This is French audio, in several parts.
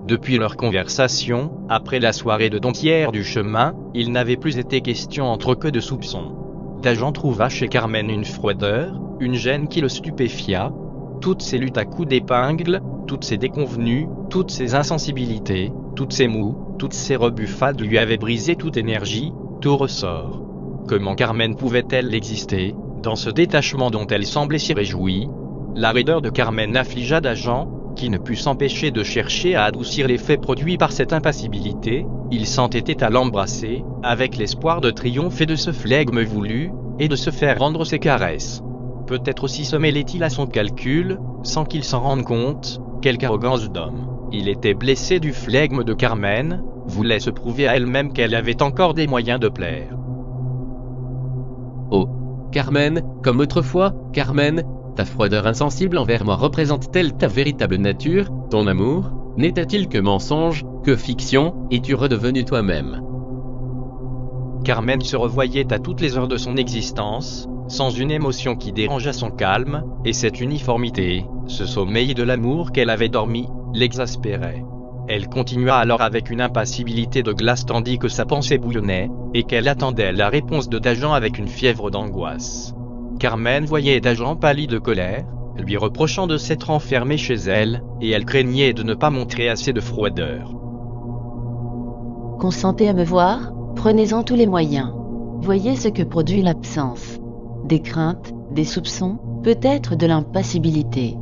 Depuis leur conversation, après la soirée de Dompierre du chemin, il n'avait plus été question entre eux que de soupçons. Dagen trouva chez Carmen une froideur, une gêne qui le stupéfia. Toutes ces luttes à coups d'épingle, toutes ces déconvenues, toutes ces insensibilités, toutes ces mous, toutes ces rebuffades lui avaient brisé toute énergie, tout ressort. Comment Carmen pouvait-elle exister, dans ce détachement dont elle semblait si réjouie? La raideur de Carmen affligea Dagen, qui ne put s'empêcher de chercher à adoucir l'effet produit par cette impassibilité. Il s'entêtait à l'embrasser, avec l'espoir de triompher de ce flegme voulu, et de se faire rendre ses caresses. Peut-être aussi se mêlait-il à son calcul, sans qu'il s'en rende compte, quelque arrogance d'homme. Il était blessé du flegme de Carmen, voulait se prouver à elle-même qu'elle avait encore des moyens de plaire. Oh, Carmen, comme autrefois, Carmen, ta froideur insensible envers moi représente-t-elle ta véritable nature, ton amour? N'était-il que mensonge, que fiction, es-tu redevenu toi-même? Carmen se revoyait à toutes les heures de son existence, sans une émotion qui dérangeât son calme, et cette uniformité, ce sommeil de l'amour qu'elle avait dormi, l'exaspérait. Elle continua alors avec une impassibilité de glace tandis que sa pensée bouillonnait, et qu'elle attendait la réponse de Dagen avec une fièvre d'angoisse. Carmen voyait Dagen pâli de colère, lui reprochant de s'être enfermé chez elle, et elle craignait de ne pas montrer assez de froideur. Consentez à me voir, prenez-en tous les moyens. Voyez ce que produit l'absence. Des craintes, des soupçons, peut-être de l'impassibilité.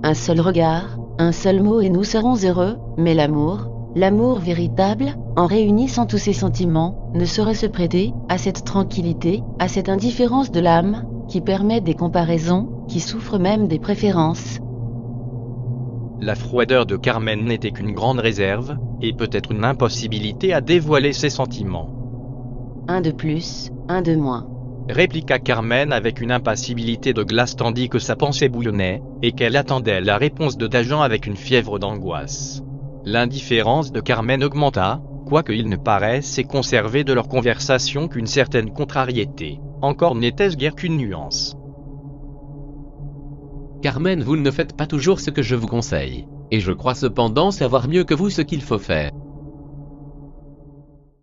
Un seul regard, un seul mot et nous serons heureux, mais l'amour véritable, en réunissant tous ces sentiments, ne saurait se prêter à cette tranquillité, à cette indifférence de l'âme, qui permet des comparaisons, qui souffre même des préférences. La froideur de Carmen n'était qu'une grande réserve, et peut-être une impossibilité à dévoiler ses sentiments. Un de plus, un de moins. Répliqua Carmen avec une impassibilité de glace tandis que sa pensée bouillonnait, et qu'elle attendait la réponse de Dagen avec une fièvre d'angoisse. L'indifférence de Carmen augmenta, quoique il ne paraisse conserver de leur conversation qu'une certaine contrariété. Encore n'était-ce guère qu'une nuance. Carmen, vous ne faites pas toujours ce que je vous conseille, et je crois cependant savoir mieux que vous ce qu'il faut faire.